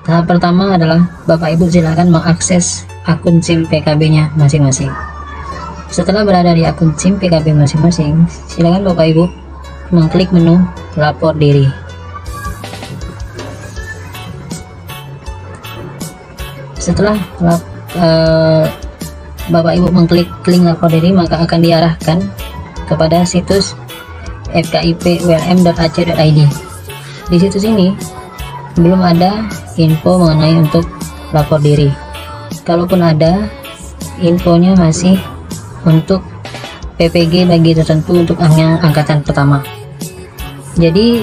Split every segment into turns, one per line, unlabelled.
Tahap pertama adalah Bapak Ibu silakan mengakses akun SIM PKB-nya masing-masing. Setelah berada di akun SIM PKB masing-masing, silakan Bapak Ibu mengklik menu lapor diri. Setelah Bapak Ibu mengklik link lapor diri, maka akan diarahkan kepada situs fkip.ulm.ac.id. Di situs ini belum ada info mengenai untuk lapor diri. Kalaupun ada, infonya masih untuk PPG bagi tertentu untuk angkatan pertama. Jadi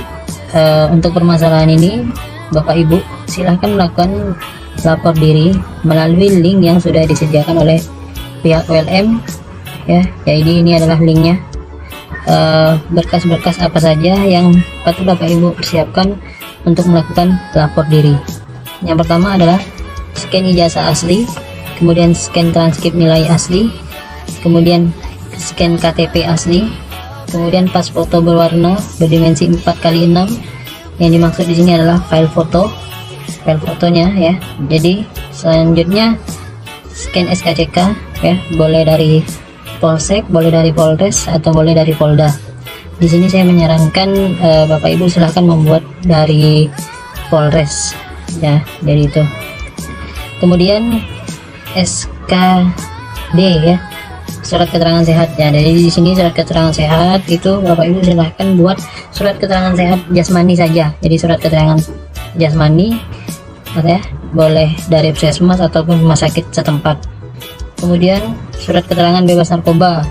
untuk permasalahan ini Bapak Ibu silahkan melakukan lapor diri melalui link yang sudah disediakan oleh pihak ULM ya. Jadi ini adalah linknya. Berkas-berkas apa saja yang patut Bapak Ibu persiapkan untuk melakukan lapor diri. Yang pertama adalah scan ijazah asli, kemudian scan transkrip nilai asli, kemudian scan KTP asli, kemudian pas foto berwarna berdimensi 4x6. Yang dimaksud di sini adalah file fotonya ya. Jadi selanjutnya scan SKCK ya, boleh dari Polsek, boleh dari Polres, atau boleh dari Polda. Di sini saya menyarankan Bapak Ibu silahkan membuat dari Polres ya, jadi itu. Kemudian SKD ya, surat keterangan sehat ya. Jadi di sini surat keterangan sehat itu Bapak Ibu silahkan buat surat keterangan sehat jasmani saja. Jadi surat keterangan jasmani ya, boleh dari puskesmas ataupun rumah sakit setempat. Kemudian surat keterangan bebas narkoba,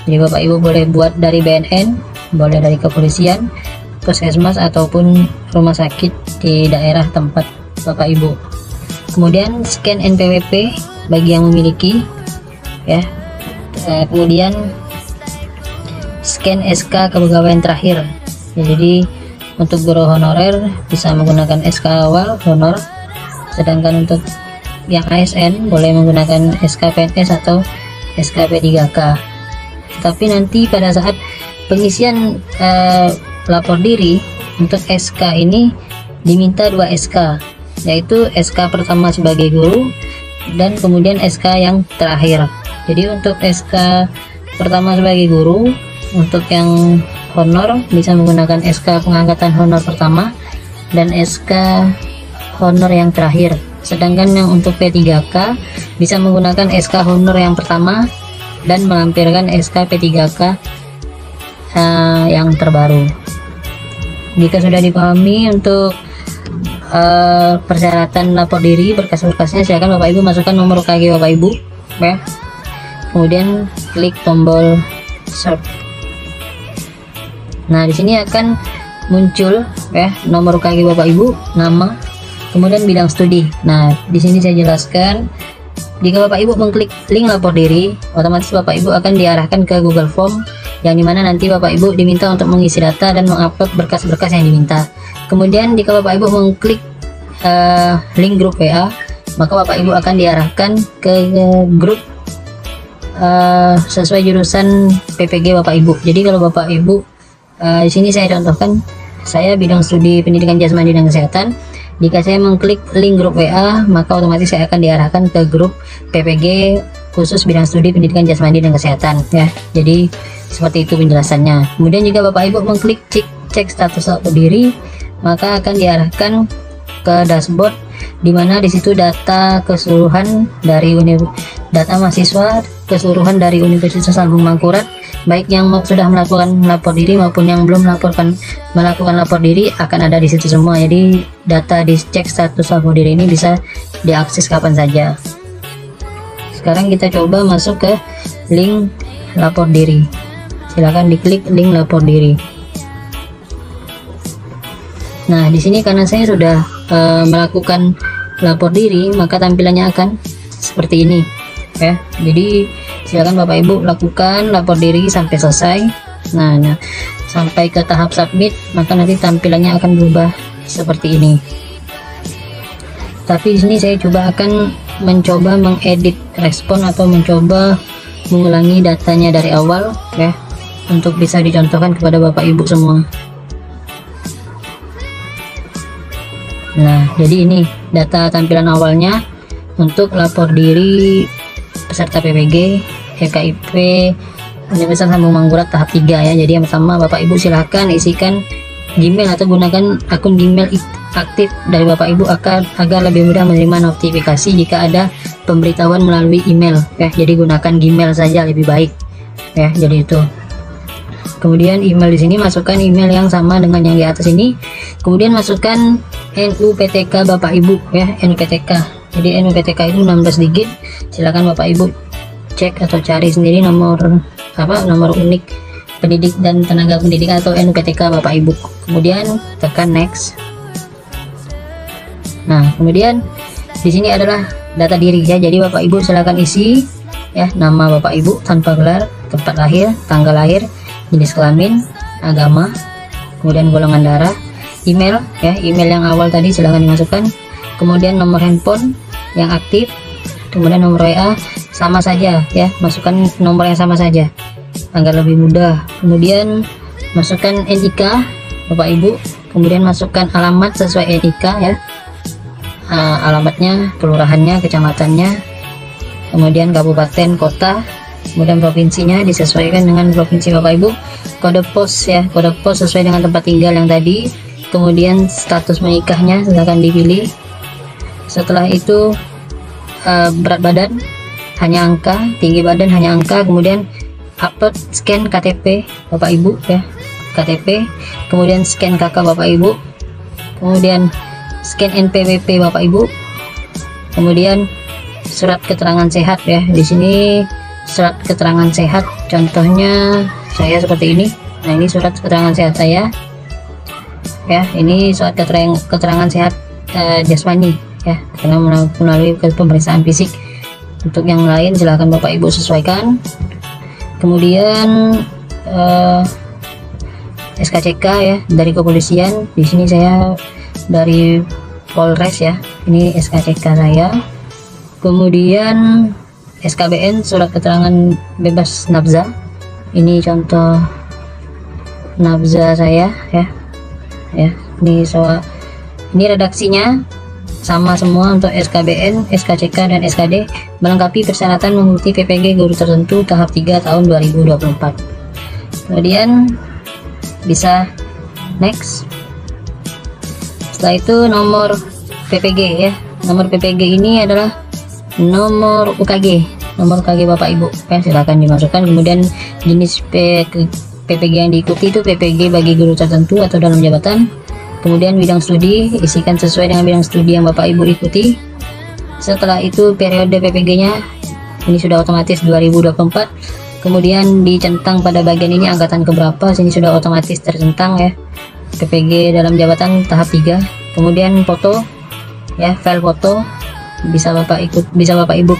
jadi Bapak Ibu boleh buat dari BNN, boleh dari kepolisian, puskesmas ataupun rumah sakit di daerah tempat Bapak Ibu. Kemudian scan NPWP bagi yang memiliki ya. Kemudian scan SK kepegawaian terakhir ya, jadi untuk guru honorer bisa menggunakan SK awal honor, sedangkan untuk yang ASN boleh menggunakan SK PNS atau SK P3K. Tapi nanti pada saat pengisian lapor diri untuk SK ini diminta 2 SK, yaitu SK pertama sebagai guru dan kemudian SK yang terakhir. Jadi untuk SK pertama sebagai guru, untuk yang honor bisa menggunakan SK pengangkatan honor pertama dan SK honor yang terakhir. Sedangkan yang untuk P3K bisa menggunakan SK honor yang pertama dan melampirkan SK P3K yang terbaru. Jika sudah dipahami untuk persyaratan lapor diri, berkas-berkasnya, silakan Bapak Ibu masukkan nomor UKG Bapak Ibu ya. Kemudian klik tombol search. Nah, di sini akan muncul ya nomor UKG Bapak Ibu, nama, kemudian bidang studi. Nah, di sini saya jelaskan, jika Bapak Ibu mengklik link lapor diri, otomatis Bapak Ibu akan diarahkan ke Google Form, yang dimana nanti Bapak Ibu diminta untuk mengisi data dan mengupload berkas-berkas yang diminta. Kemudian jika Bapak Ibu mengklik link grup WA, maka Bapak Ibu akan diarahkan ke grup sesuai jurusan PPG Bapak Ibu. Jadi kalau Bapak Ibu di sini saya contohkan, saya bidang studi pendidikan jasmani dan kesehatan. Jika saya mengklik link grup WA, maka otomatis saya akan diarahkan ke grup PPG khusus bidang studi pendidikan jasmani dan kesehatan ya. Jadi seperti itu penjelasannya. Kemudian jika Bapak Ibu mengklik cek status lapor diri, maka akan diarahkan ke dashboard, di mana di situ data keseluruhan dari data mahasiswa keseluruhan dari Universitas Agung Mangkurat, baik yang sudah melakukan lapor diri maupun yang belum melakukan lapor diri, akan ada di situ semua. Jadi data di cek status lapor diri ini bisa diakses kapan saja. Sekarang kita coba masuk ke link lapor diri. Silakan diklik link lapor diri. Nah, di sini karena saya sudah melakukan lapor diri, maka tampilannya akan seperti ini ya. Jadi silakan Bapak Ibu lakukan lapor diri sampai selesai. Nah, sampai ke tahap submit, maka nanti tampilannya akan berubah seperti ini. Tapi di sini saya akan mencoba mengedit respon atau mencoba mengulangi datanya dari awal ya, untuk bisa dicontohkan kepada Bapak Ibu semua. Nah, jadi ini data tampilan awalnya untuk lapor diri peserta PPG FKIP Universitas Lambung Mangkurat tahap 3 ya. Jadi yang pertama, Bapak Ibu silahkan isikan Gmail atau gunakan akun Gmail aktif dari Bapak Ibu agar lebih mudah menerima notifikasi jika ada pemberitahuan melalui email ya. Jadi gunakan Gmail saja lebih baik ya. Jadi itu. Kemudian email di sini masukkan email yang sama dengan yang di atas ini. Kemudian masukkan NUPTK Bapak Ibu ya, NUPTK. Jadi NUPTK itu 16 digit. Silakan Bapak Ibu cek atau cari sendiri nomor unik pendidik dan tenaga pendidik atau NUPTK Bapak Ibu. Kemudian tekan next. Nah, kemudian di sini adalah data diri ya. Jadi Bapak Ibu silakan isi ya, nama Bapak Ibu tanpa gelar, tempat lahir, tanggal lahir, jenis kelamin, agama, kemudian golongan darah, email ya, email yang awal tadi silahkan dimasukkan, kemudian nomor handphone yang aktif, kemudian nomor WA sama saja ya, masukkan nomor yang sama saja agar lebih mudah. Kemudian masukkan NIK Bapak Ibu, kemudian masukkan alamat sesuai NIK ya, alamatnya, kelurahannya, kecamatannya, kemudian kabupaten, kota, kemudian provinsinya disesuaikan dengan provinsi Bapak Ibu, kode pos ya, kode pos sesuai dengan tempat tinggal yang tadi, kemudian status menikahnya silahkan dipilih. Setelah itu berat badan hanya angka, tinggi badan hanya angka, kemudian upload scan KTP Bapak Ibu ya, KTP, kemudian scan KK Bapak Ibu, kemudian scan NPWP Bapak Ibu, kemudian surat keterangan sehat ya. Di sini surat keterangan sehat, contohnya saya seperti ini. Nah, ini surat keterangan sehat saya ya, ini surat keterangan sehat jasmani ya, karena melalui pemeriksaan fisik. Untuk yang lain silahkan Bapak Ibu sesuaikan. Kemudian SKCK ya dari kepolisian, di sini saya dari Polres ya, ini SKCK saya. Kemudian SKBN surat keterangan bebas nafza, ini contoh nafza saya ya, ini redaksinya sama semua untuk SKBN, SKCK dan SKD, melengkapi persyaratan mengikuti PPG guru tertentu tahap 3 tahun 2024. Kemudian bisa next. Setelah itu nomor PPG ya, nomor PPG ini adalah nomor UKG, nomor UKG Bapak Ibu ya, silakan dimasukkan. Kemudian jenis PPG yang diikuti itu PPG bagi guru tertentu atau dalam jabatan. Kemudian bidang studi isikan sesuai dengan bidang studi yang Bapak Ibu ikuti. Setelah itu periode PPG-nya ini sudah otomatis 2024. Kemudian dicentang pada bagian ini angkatan keberapa, sini sudah otomatis tercentang ya, PPG dalam jabatan tahap 3. Kemudian foto ya, file foto bisa Bapak Ibu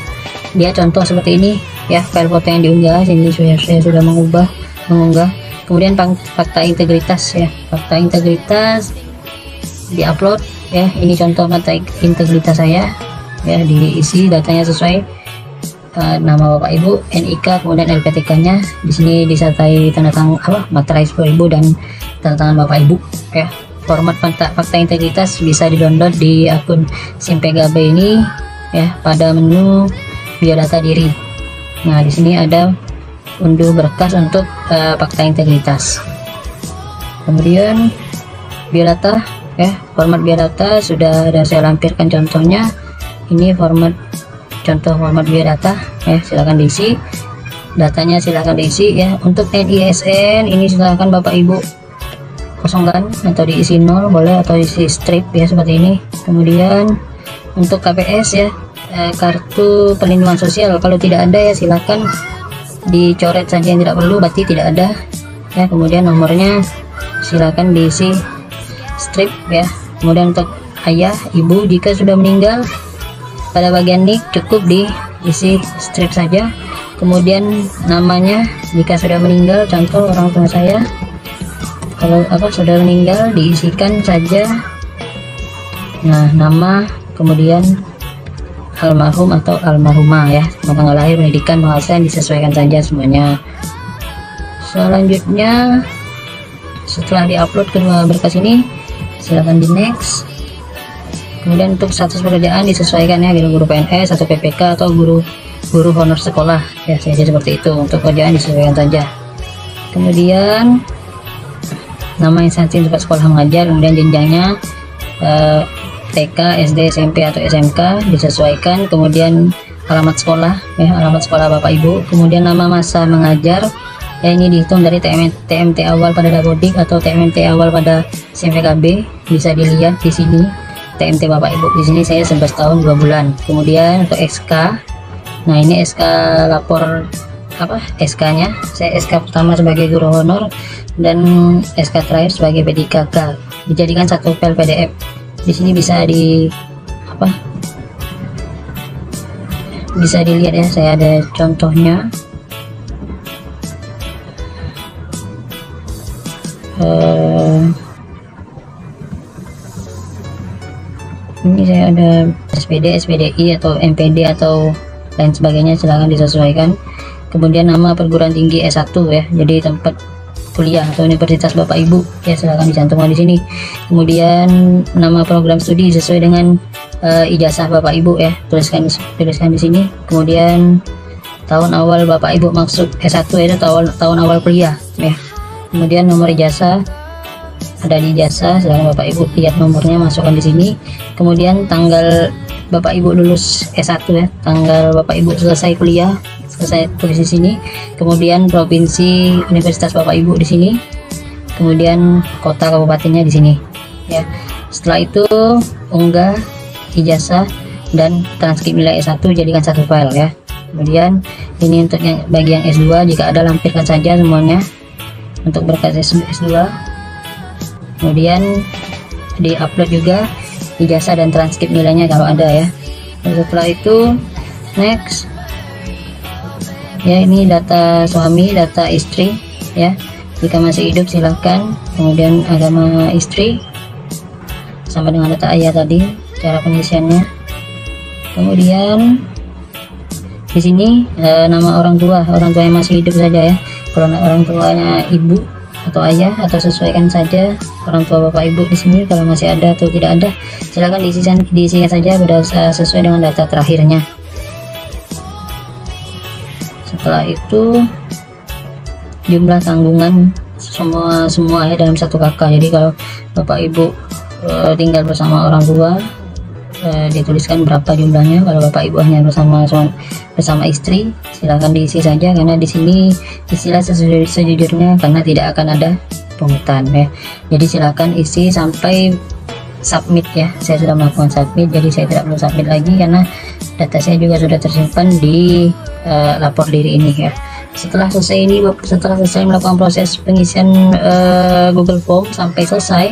lihat contoh seperti ini ya, file foto yang diunggah. Sini saya sudah mengunggah. Kemudian fakta integritas ya, fakta integritas diupload ya, ini contoh fakta integritas saya ya, diisi datanya sesuai nama Bapak Ibu, NIK, kemudian LPTK-nya. Di sini disertai tanda tangan materai 10.000 dan tanda tangan Bapak Ibu ya. Format fakta integritas bisa di-download di akun SIMPGAB ini ya, pada menu biodata diri. Nah, di sini ada unduh berkas untuk fakta integritas. Kemudian biodata ya, format biodata sudah ada saya lampirkan contohnya. Ini contoh format biodata ya, silakan diisi datanya, silakan diisi ya. Untuk NISN ini silakan Bapak Ibu kosongkan atau diisi 0 boleh, atau isi strip ya seperti ini. Kemudian untuk KPS ya, kartu perlindungan sosial, kalau tidak ada ya silakan dicoret saja yang tidak perlu, berarti tidak ada ya. Kemudian nomornya silakan diisi strip ya. Kemudian untuk ayah ibu jika sudah meninggal, pada bagian NIK cukup diisi strip saja. Kemudian namanya jika sudah meninggal, contoh orang tua saya kalau sudah meninggal diisikan saja nah nama, kemudian almarhum atau almarhumah ya, tanggal lahir, pendidikan, penghasilan disesuaikan saja semuanya. Selanjutnya setelah diupload kedua berkas ini, silahkan di next. Kemudian untuk status pekerjaan disesuaikan ya, guru PNS atau PPK atau guru honor sekolah ya, jadi seperti itu. Untuk pekerjaan disesuaikan saja. Kemudian nama instansi tempat sekolah mengajar, kemudian jenjangnya TK, SD, SMP atau SMK disesuaikan. Kemudian alamat sekolah ya, alamat sekolah Bapak Ibu. Kemudian nama masa mengajar ya, ini dihitung dari TMT awal pada Dapodik atau TMT awal pada SMPKB. Bisa dilihat di sini TMT Bapak Ibu. Di sini saya 11 tahun 2 bulan. Kemudian untuk SK, nah ini SK lapor apa, SK nya saya SK pertama sebagai guru honor dan SK terakhir sebagai P3K, dijadikan satu file PDF. Di sini bisa bisa dilihat ya, saya ada contohnya. Ini saya ada SPD, SPDI atau MPD atau lain sebagainya, silahkan disesuaikan. Kemudian nama perguruan tinggi S1 ya, jadi tempat kuliah atau universitas Bapak Ibu ya, silahkan dicantumkan di sini. Kemudian nama program studi sesuai dengan ijazah Bapak Ibu ya, tuliskan di sini. Kemudian tahun awal Bapak Ibu maksud S1 itu tahun awal kuliah ya. Kemudian nomor ijazah ada di ijazah, silahkan Bapak Ibu lihat nomornya, masukkan di sini. Kemudian tanggal Bapak Ibu lulus S1 ya, tanggal Bapak Ibu selesai kuliah, selesai tulis di sini. Kemudian provinsi universitas Bapak Ibu di sini. Kemudian kota kabupatennya di sini ya. Setelah itu unggah ijazah dan transkrip nilai S1, jadikan satu file ya. Kemudian ini untuk yang bagi yang S2, jika ada lampirkan saja semuanya untuk berkas S2. Kemudian di-upload juga ijazah dan transkrip nilainya kalau ada ya. Dan setelah itu next ya, ini data suami, data istri ya, jika masih hidup silahkan. Kemudian agama istri sama dengan data ayah tadi, cara pengisiannya. Kemudian di sini nama orang tua yang masih hidup saja ya. Kalau orang tuanya ibu atau ayah, atau sesuaikan saja orang tua Bapak Ibu di sini. Kalau masih ada atau tidak ada, silakan diisikan saja sesuai dengan data terakhirnya. Setelah itu jumlah tanggungan semua ya dalam satu kakak. Jadi kalau Bapak Ibu tinggal bersama orang tua, dituliskan berapa jumlahnya. Kalau Bapak Ibu hanya bersama istri, silakan diisi saja, karena di sini istilah sejujurnya karena tidak akan ada pungutan ya. Jadi silakan isi sampai submit ya. Saya sudah melakukan submit, jadi saya tidak perlu submit lagi karena data saya juga sudah tersimpan di lapor diri ini ya. Setelah selesai melakukan proses pengisian Google Form sampai selesai,